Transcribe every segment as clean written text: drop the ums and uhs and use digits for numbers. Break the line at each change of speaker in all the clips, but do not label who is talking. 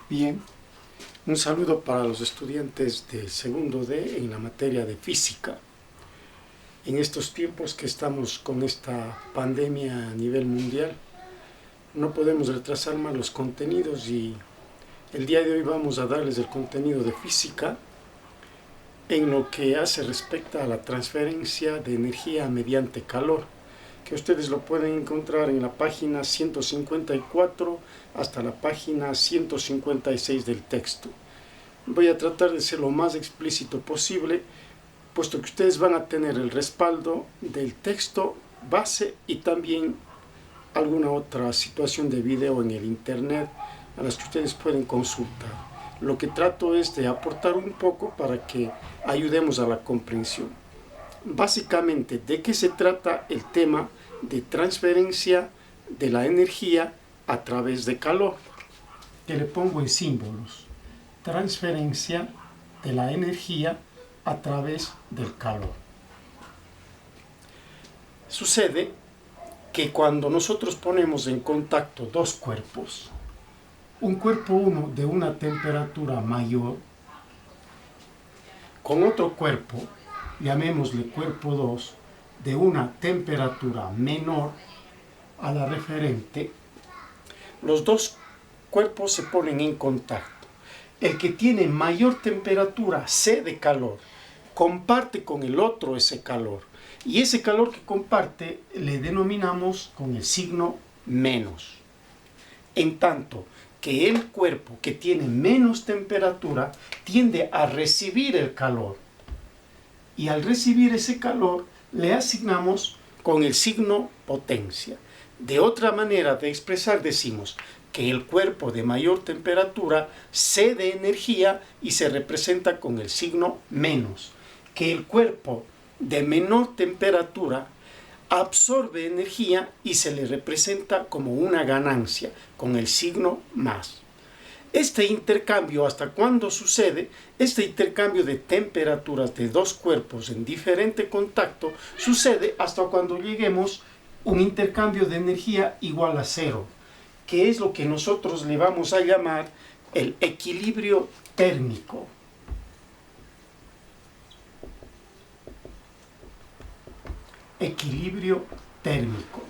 Bien, un saludo para los estudiantes de segundo D en la materia de física. En estos tiempos que estamos con esta pandemia a nivel mundial, no podemos retrasar más los contenidos y el día de hoy vamos a darles el contenido de física en lo que hace respecto a la transferencia de energía mediante calor, que ustedes lo pueden encontrar en la página 154 hasta la página 156 del texto. Voy a tratar de ser lo más explícito posible, puesto que ustedes van a tener el respaldo del texto base y también alguna otra situación de video en el internet a las que ustedes pueden consultar. Lo que trato es de aportar un poco para que ayudemos a la comprensión. Básicamente, ¿de qué se trata el tema de transferencia de la energía a través de calor? Que le pongo en símbolos. Transferencia de la energía a través del calor. Sucede que cuando nosotros ponemos en contacto dos cuerpos, un cuerpo 1 de una temperatura mayor con otro cuerpo, llamémosle cuerpo 2, de una temperatura menor a la referente, los dos cuerpos se ponen en contacto. El que tiene mayor temperatura, C de calor, comparte con el otro ese calor. Y ese calor que comparte le denominamos con el signo menos. En tanto que el cuerpo que tiene menos temperatura tiende a recibir el calor. Y al recibir ese calor le asignamos con el signo potencia. De otra manera de expresar decimos que el cuerpo de mayor temperatura cede energía y se representa con el signo menos. Que el cuerpo de menor temperatura absorbe energía y se le representa como una ganancia, con el signo más. Este intercambio, ¿hasta cuándo sucede? Este intercambio de temperaturas de dos cuerpos en diferente contacto sucede hasta cuando lleguemos a un intercambio de energía igual a cero, que es lo que nosotros le vamos a llamar el equilibrio térmico. Equilibrio térmico.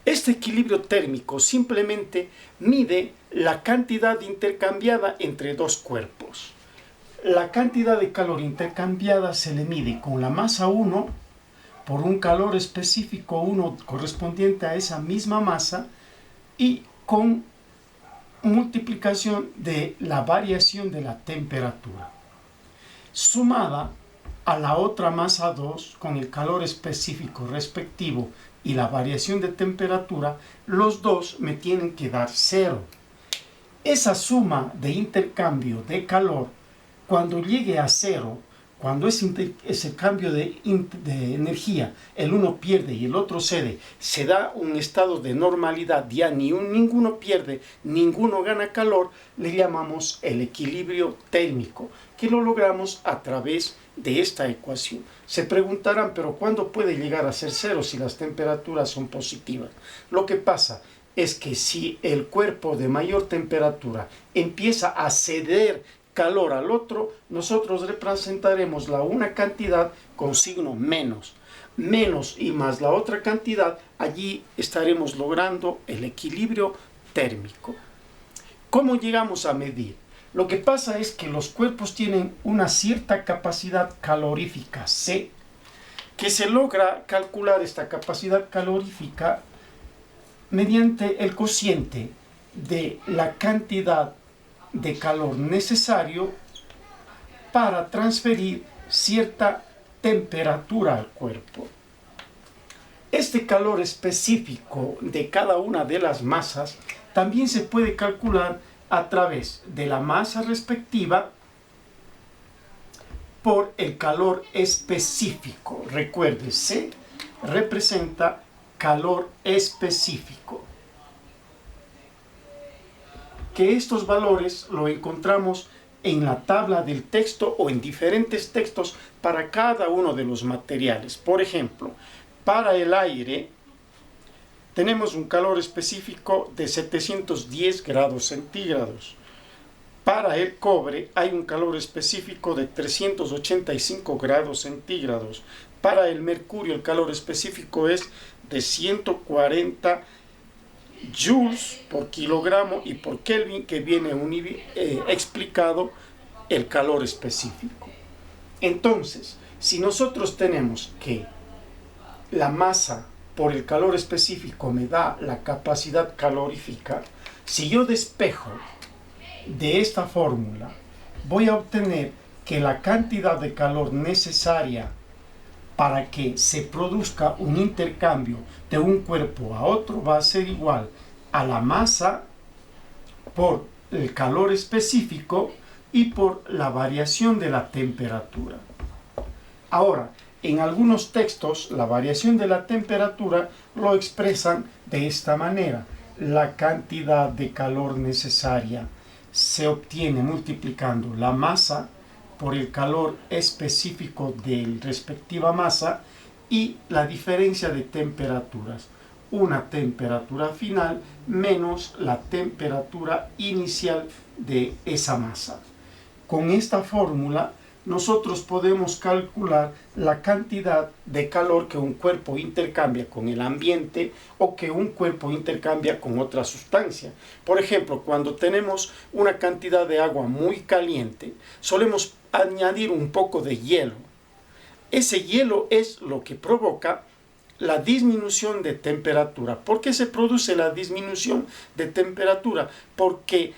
Este equilibrio térmico simplemente mide la cantidad intercambiada entre dos cuerpos. La cantidad de calor intercambiada se le mide con la masa 1 por un calor específico 1 correspondiente a esa misma masa y con multiplicación de la variación de la temperatura, sumada a la otra masa 2 con el calor específico respectivo y la variación de temperatura, los dos me tienen que dar 0. Esa suma de intercambio de calor, cuando llegue a 0, cuando ese cambio de energía, el uno pierde y el otro cede, se da un estado de normalidad, ya ninguno pierde, ninguno gana calor, le llamamos el equilibrio térmico, que lo logramos a través de esta ecuación. Se preguntarán, pero ¿cuándo puede llegar a ser 0 si las temperaturas son positivas? Lo que pasa es que si el cuerpo de mayor temperatura empieza a ceder calor al otro, nosotros representaremos la una cantidad con signo menos. Menos y más la otra cantidad, allí estaremos logrando el equilibrio térmico. ¿Cómo llegamos a medir? Lo que pasa es que los cuerpos tienen una cierta capacidad calorífica, C, que se logra calcular esta capacidad calorífica mediante el cociente de la cantidad de calor necesario para transferir cierta temperatura al cuerpo. Este calor específico de cada una de las masas también se puede calcular a través de la masa respectiva por el calor específico. Recuerde, C representa calor específico. Que estos valores lo encontramos en la tabla del texto o en diferentes textos para cada uno de los materiales. Por ejemplo, para el aire, tenemos un calor específico de 710 grados centígrados. Para el cobre hay un calor específico de 385 grados centígrados. Para el mercurio el calor específico es de 140 joules por kilogramo y por Kelvin, que viene explicado el calor específico. Entonces, si nosotros tenemos que la masa por el calor específico me da la capacidad calorífica, si yo despejo de esta fórmula, voy a obtener que la cantidad de calor necesaria para que se produzca un intercambio de un cuerpo a otro va a ser igual a la masa por el calor específico y por la variación de la temperatura. Ahora, en algunos textos, la variación de la temperatura lo expresan de esta manera. La cantidad de calor necesaria se obtiene multiplicando la masa por el calor específico de la respectiva masa y la diferencia de temperaturas. Una temperatura final menos la temperatura inicial de esa masa. Con esta fórmula nosotros podemos calcular la cantidad de calor que un cuerpo intercambia con el ambiente o que un cuerpo intercambia con otra sustancia. Por ejemplo, cuando tenemos una cantidad de agua muy caliente, solemos añadir un poco de hielo. Ese hielo es lo que provoca la disminución de temperatura. ¿Por qué se produce la disminución de temperatura? Porque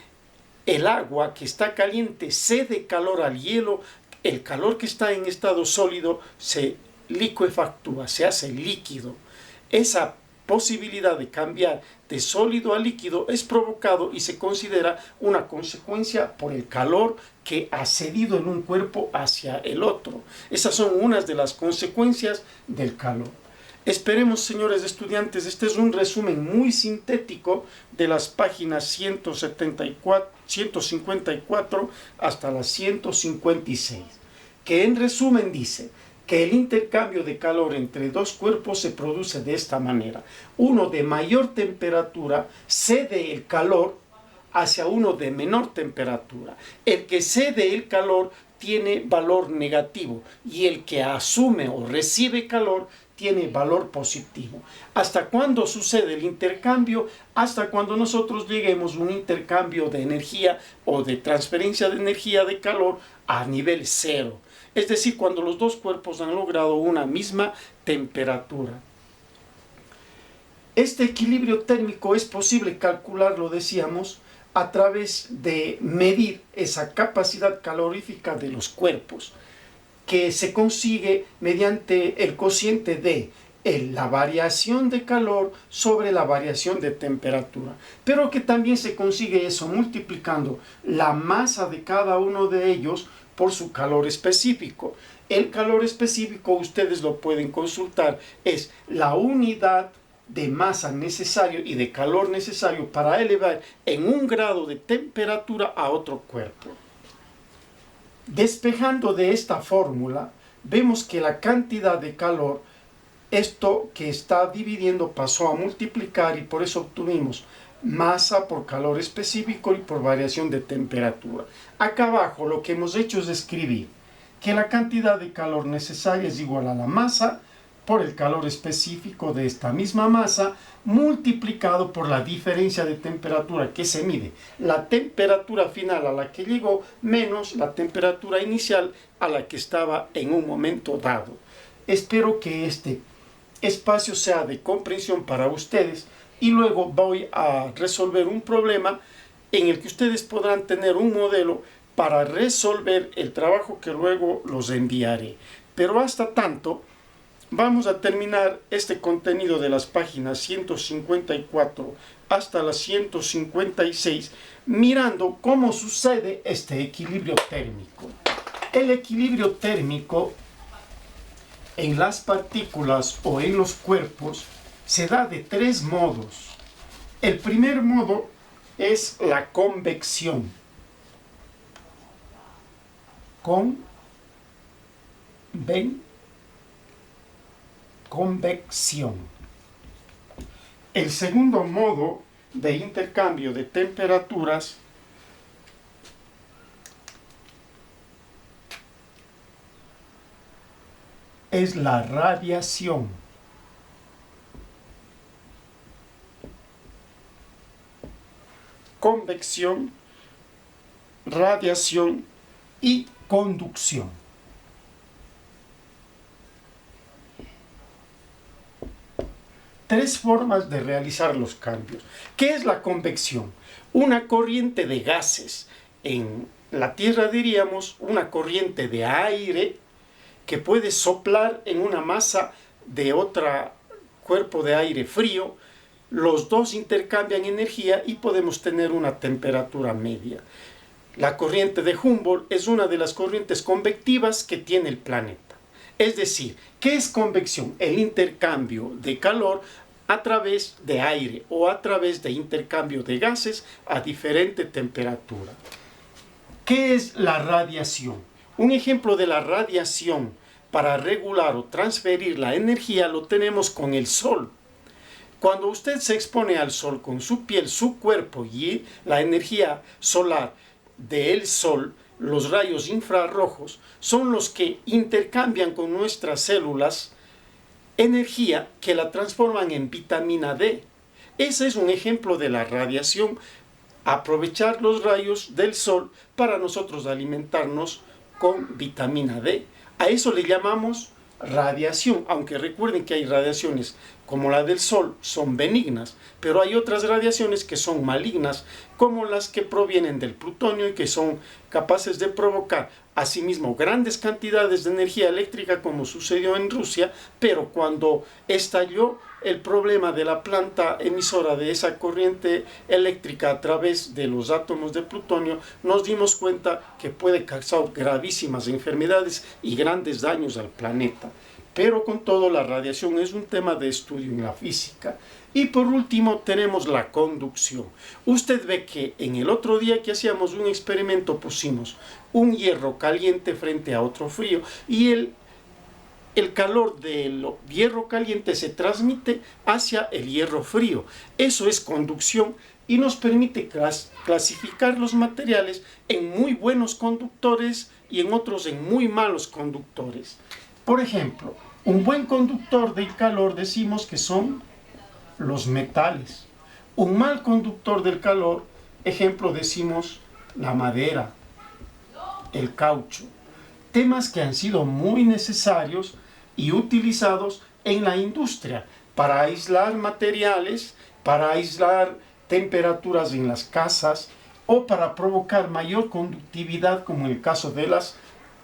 el agua que está caliente cede calor al hielo. El calor que está en estado sólido se licuefactúa, se hace líquido. Esa posibilidad de cambiar de sólido a líquido es provocado y se considera una consecuencia por el calor que ha cedido en un cuerpo hacia el otro. Esas son unas de las consecuencias del calor. Esperemos, señores estudiantes, este es un resumen muy sintético de las páginas 154 hasta las 156, que en resumen dice que el intercambio de calor entre dos cuerpos se produce de esta manera. Uno de mayor temperatura cede el calor hacia uno de menor temperatura. El que cede el calor tiene valor negativo y el que asume o recibe calor tiene valor positivo. ¿Hasta cuándo sucede el intercambio? Hasta cuando nosotros lleguemos a un intercambio de energía o de transferencia de energía de calor a nivel cero. Es decir, cuando los dos cuerpos han logrado una misma temperatura. Este equilibrio térmico es posible calcularlo, decíamos, a través de medir esa capacidad calorífica de los cuerpos, que se consigue mediante el cociente de la variación de calor sobre la variación de temperatura, pero que también se consigue eso multiplicando la masa de cada uno de ellos por su calor específico. El calor específico, ustedes lo pueden consultar, es la unidad de masa necesario y de calor necesario para elevar en 1 grado de temperatura a otro cuerpo. Despejando de esta fórmula, vemos que la cantidad de calor, esto que está dividiendo pasó a multiplicar y por eso obtuvimos masa por calor específico y por variación de temperatura. Acá abajo lo que hemos hecho es escribir que la cantidad de calor necesaria es igual a la masa por el calor específico de esta misma masa multiplicado por la diferencia de temperatura que se mide, la temperatura final a la que llegó menos la temperatura inicial a la que estaba en un momento dado. Espero que este espacio sea de comprensión para ustedes y luego voy a resolver un problema en el que ustedes podrán tener un modelo para resolver el trabajo que luego los enviaré. Pero hasta tanto, vamos a terminar este contenido de las páginas 154 hasta las 156 mirando cómo sucede este equilibrio térmico. El equilibrio térmico en las partículas o en los cuerpos se da de 3 modos. El primer modo es la convección. Convección. El segundo modo de intercambio de temperaturas es la radiación. Convección, radiación y conducción. Tres formas de realizar los cambios. ¿Qué es la convección? Una corriente de gases. En la Tierra diríamos una corriente de aire que puede soplar en una masa de otro cuerpo de aire frío. Los dos intercambian energía y podemos tener una temperatura media. La corriente de Humboldt es una de las corrientes convectivas que tiene el planeta. Es decir, ¿qué es convección? El intercambio de calor a través de aire o a través de intercambio de gases a diferente temperatura. ¿Qué es la radiación? Un ejemplo de la radiación para regular o transferir la energía lo tenemos con el sol. Cuando usted se expone al sol con su piel, su cuerpo y la energía solar del sol, los rayos infrarrojos, son los que intercambian con nuestras células energía que la transforman en vitamina D. Ese es un ejemplo de la radiación, aprovechar los rayos del sol para nosotros alimentarnos con vitamina D. A eso le llamamos radiación, aunque recuerden que hay radiaciones como la del sol, son benignas, pero hay otras radiaciones que son malignas, como las que provienen del plutonio y que son capaces de provocar asimismo grandes cantidades de energía eléctrica, como sucedió en Rusia, pero cuando estalló el problema de la planta emisora de esa corriente eléctrica a través de los átomos de plutonio, nos dimos cuenta que puede causar gravísimas enfermedades y grandes daños al planeta. Pero con todo, la radiación es un tema de estudio en la física. Y por último tenemos la conducción. Usted ve que en el otro día que hacíamos un experimento pusimos un hierro caliente frente a otro frío y el calor del hierro caliente se transmite hacia el hierro frío. Eso es conducción y nos permite clasificar los materiales en muy buenos conductores y en otros en muy malos conductores. Por ejemplo, un buen conductor del calor decimos que son los metales. Un mal conductor del calor, ejemplo, decimos la madera, el caucho. Temas que han sido muy necesarios y utilizados en la industria para aislar materiales, para aislar temperaturas en las casas o para provocar mayor conductividad, como en el caso de las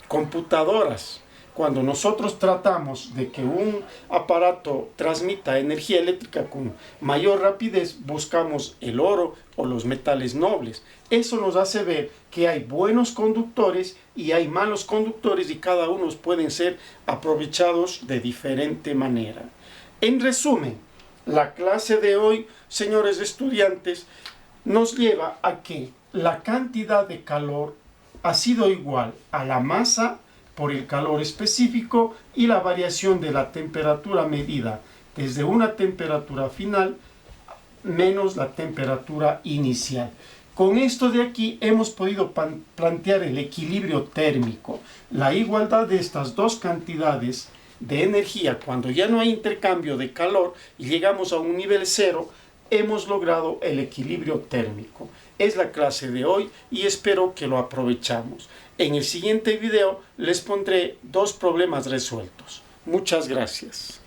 computadoras. Cuando nosotros tratamos de que un aparato transmita energía eléctrica con mayor rapidez, buscamos el oro o los metales nobles. Eso nos hace ver que hay buenos conductores y hay malos conductores y cada uno pueden ser aprovechados de diferente manera. En resumen, la clase de hoy, señores estudiantes, nos lleva a que la cantidad de calor ha sido igual a la masa por el calor específico y la variación de la temperatura medida desde una temperatura final menos la temperatura inicial. Con esto de aquí hemos podido plantear el equilibrio térmico, la igualdad de estas dos cantidades de energía. Cuando ya no hay intercambio de calor y llegamos a un nivel cero, hemos logrado el equilibrio térmico. Es la clase de hoy y espero que lo aprovechamos. En el siguiente video les pondré 2 problemas resueltos. Muchas gracias.